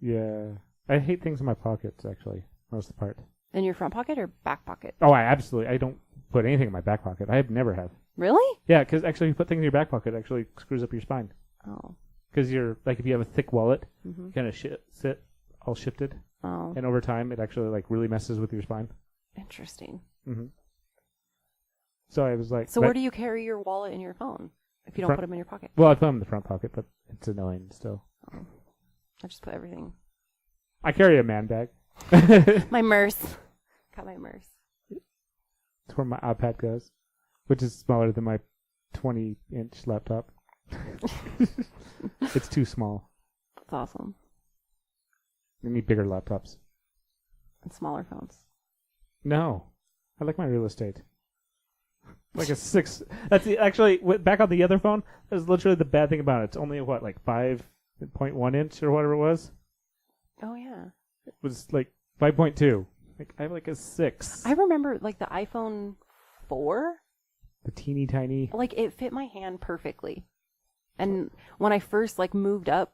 Yeah. I hate things in my pockets, actually, most of the part. In your front pocket or back pocket? Oh, I don't put anything in my back pocket. I never have. Really? Yeah, because actually, if you put things in your back pocket, it actually screws up your spine. Oh. Because if you have a thick wallet, Mm-hmm. kind of sit all shifted, Oh. and over time, it actually like really messes with your spine. Interesting. Mm-hmm. So I was like, So where do you carry your wallet and your phone if you don't Front- put them in your pocket? Well, I put them in the front pocket, but it's annoying still. Oh. I just put everything. I carry a man bag. My Merce. Got my Merce. It's where my iPad goes, which is smaller than my 20-inch laptop. It's too small. That's awesome. I need bigger laptops. And smaller phones. No, I like my real estate. Like a 6. Actually back on the other phone. That's literally the bad thing about it. It's only like 5.1 inch or whatever it was. Oh yeah. It was like 5.2. Like I have like a 6. I remember like the iPhone 4. The teeny tiny. Like it fit my hand perfectly. And when I first like moved up,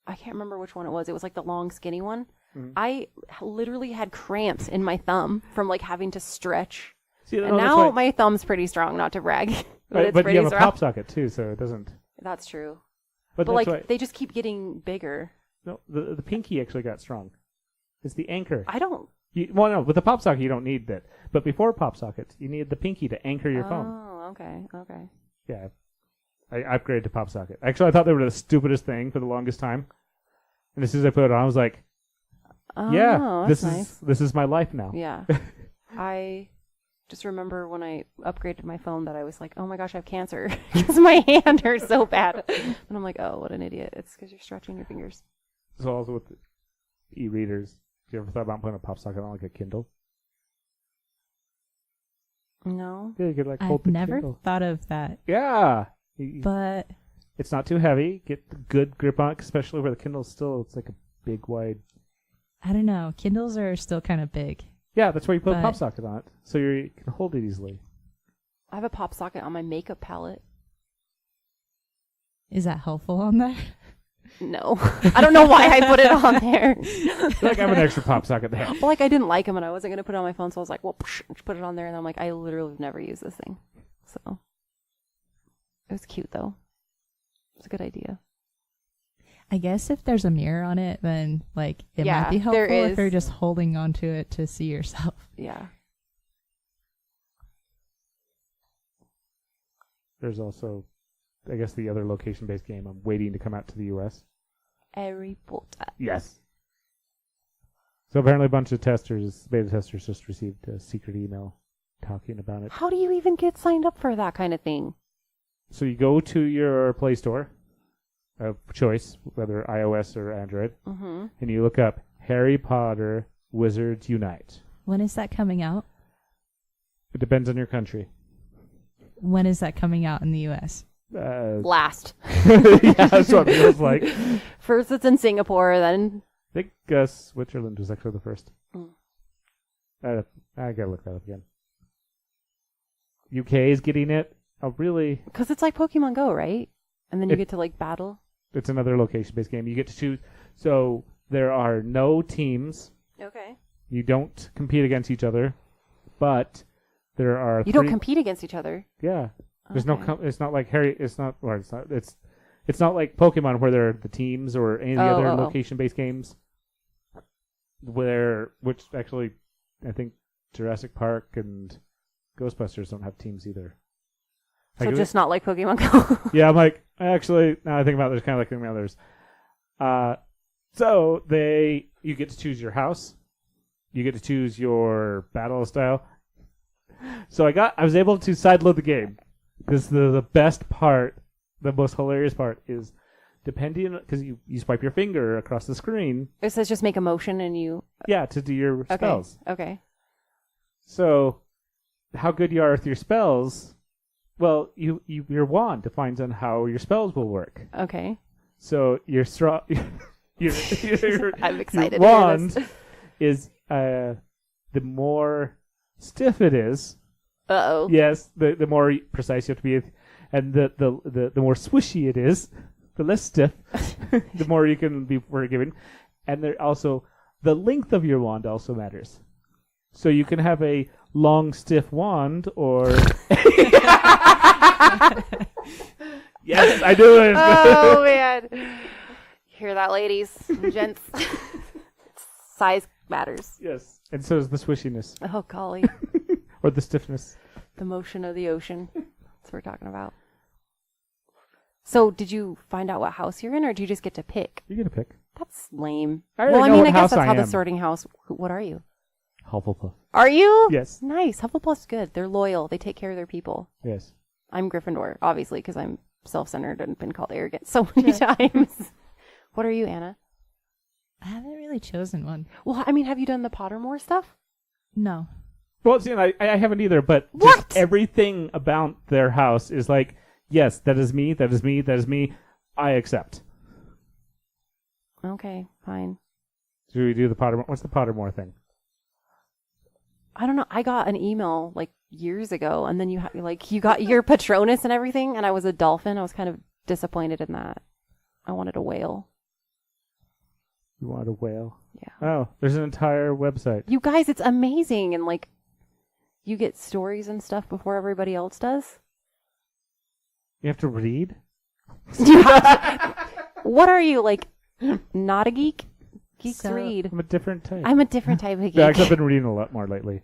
I can't remember which one it was. It was like the long skinny one. Mhm. I literally had cramps in my thumb from like having to stretch. See, And now my thumb's pretty strong, not to brag. But it's but pretty you have a strong. pop socket too, so it doesn't. That's true. But But that's like why. they just keep getting bigger. No, the pinky actually got strong. It's the anchor. I don't. No, with the pop socket you don't need that. But before pop sockets, you need the pinky to anchor your phone. Oh, okay. Yeah, I upgraded to pop socket. Actually, I thought they were the stupidest thing for the longest time. And as soon as I put it on, I was like, Oh, "Yeah, that's this nice. is my life now." Yeah. I just remember when I upgraded my phone that I was like, oh my gosh, I have cancer because my hand hurts so bad. And I'm like, oh, what an idiot. It's because you're stretching your fingers. So also with the e-readers, have you ever thought about putting a pop socket on like a Kindle? No. Yeah, you could like hold I've the never Kindle. thought of that. Yeah. But It's not too heavy. Get the good grip on it, especially where the Kindle's still, it's like a big, wide. I don't know. Kindles are still kind of big. Yeah, that's where you put a But- pop socket on it. So you can hold it easily. I have a pop socket on my makeup palette. Is that helpful on there? No. I don't know why I put it on there. Like I have an extra pop socket there. Well, like I didn't like them and I wasn't going to put it on my phone, so I was like, well, just put it on there. And I'm like, I literally have never used this thing. So it was cute, though. It's a good idea. I guess if there's a mirror on it, then like it Yeah, might be there helpful if is. you're just holding onto it to see yourself. Yeah. There's also, I guess, the other location-based game I'm waiting to come out to the U.S. Harry Potter. Yes. So apparently a bunch of beta testers just received a secret email talking about it. How do you even get signed up for that kind of thing? So you go to your Play Store of choice, whether iOS or Android, Mm-hmm. and you look up Harry Potter Wizards Unite. When is that coming out? It depends on your country. When is that coming out in the U.S.? Last. Yeah, that's what it feels like. First it's in Singapore, then... I think Switzerland was actually the first. I gotta look that up again. UK is getting it. Oh, really? Because it's like Pokemon Go, right? And then you get to like battle. It's another location-based game. You get to choose. So there are no teams. Okay. You don't compete against each other, but there are. You don't compete against each other. Yeah. There's Okay. no. It's not like Harry. It's not. Or it's not. It's not like Pokemon where there are the teams or any of the other location-based games. Which actually, I think Jurassic Park and Ghostbusters don't have teams either. So Like, just not like Pokemon Go. yeah, I'm like, actually, now I think about it, there's kind of like the others. So you get to choose your house. You get to choose your battle style. So I was able to sideload the game. Because the best part, the most hilarious part is depending, because you swipe your finger across the screen. It says just make a motion and you... Yeah, to do your spells. Okay. So how good you are with your spells, well, your wand defines on how your spells will work. Okay. So your I'm excited your to hear wand this. is the more stiff it is. Uh-oh. Yes, the more precise you have to be, and the more swishy it is, the less stiff, the more you can be forgiving. And there also the length of your wand also matters. So you can have a long stiff wand or yes, I do it. Oh man. Hear that, ladies and gents? Size matters. Yes, and so is the swishiness Oh golly. or the stiffness. The motion of the ocean. That's what we're talking about. So did you find out what house you're in, or do you just get to pick? You get a pick. That's lame. I already know what I guess house that's I how the am. sorting house... What are you? Hufflepuff. Are you? Yes. Nice. Hufflepuff's good. They're loyal. They take care of their people. Yes. I'm Gryffindor, obviously, because I'm self-centered and been called arrogant so many times. What are you, Anna? I haven't really chosen one. Well, I mean, have you done the Pottermore stuff? No. Well, see, I haven't either, but What? just everything about their house is like, yes, that is me, that is me, that is me. I accept. Okay, fine. Should we do the Pottermore? What's the Pottermore thing? I don't know. I got an email like years ago, and then you got your Patronus and everything, and I was a dolphin. I was kind of disappointed in that. I wanted a whale. You want a whale? Yeah. Oh, there's an entire website. You guys, it's amazing, and like, you get stories and stuff before everybody else does. You have to read? You have to- what are you, like, not a geek? Geeks So- read. I'm a different type. I'm a different type of geek. Yeah, actually, I've been reading a lot more lately.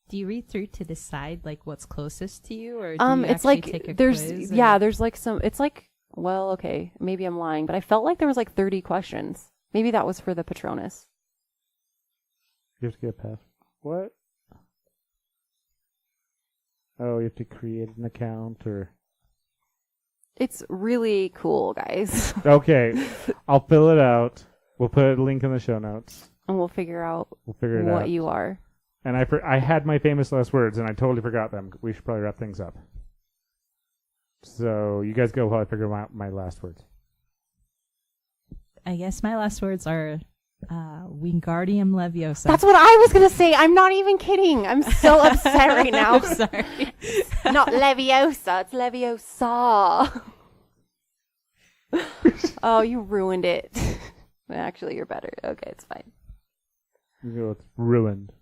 Do you read through to decide like what's closest to you, or do you It's actually like take a there's quiz, or- there's like some. It's like, well, okay, maybe I'm lying, but I felt like there was like 30 questions. Maybe that was for the Patronus. You have to get a pass. What? Oh, you have to create an account or... It's really cool, guys, Okay, I'll fill it out. We'll put a link in the show notes. and we'll figure out We'll figure it out. what you are. And I had my famous last words, and I totally forgot them. We should probably wrap things up. So you guys go while I figure out my last words. I guess my last words are Wingardium Leviosa. That's what I was gonna say. I'm not even kidding. I'm so upset right now. I'm sorry. Not Leviosa. It's Leviosa. Oh, you ruined it. Actually, you're better. Okay, it's fine. You know, it's ruined.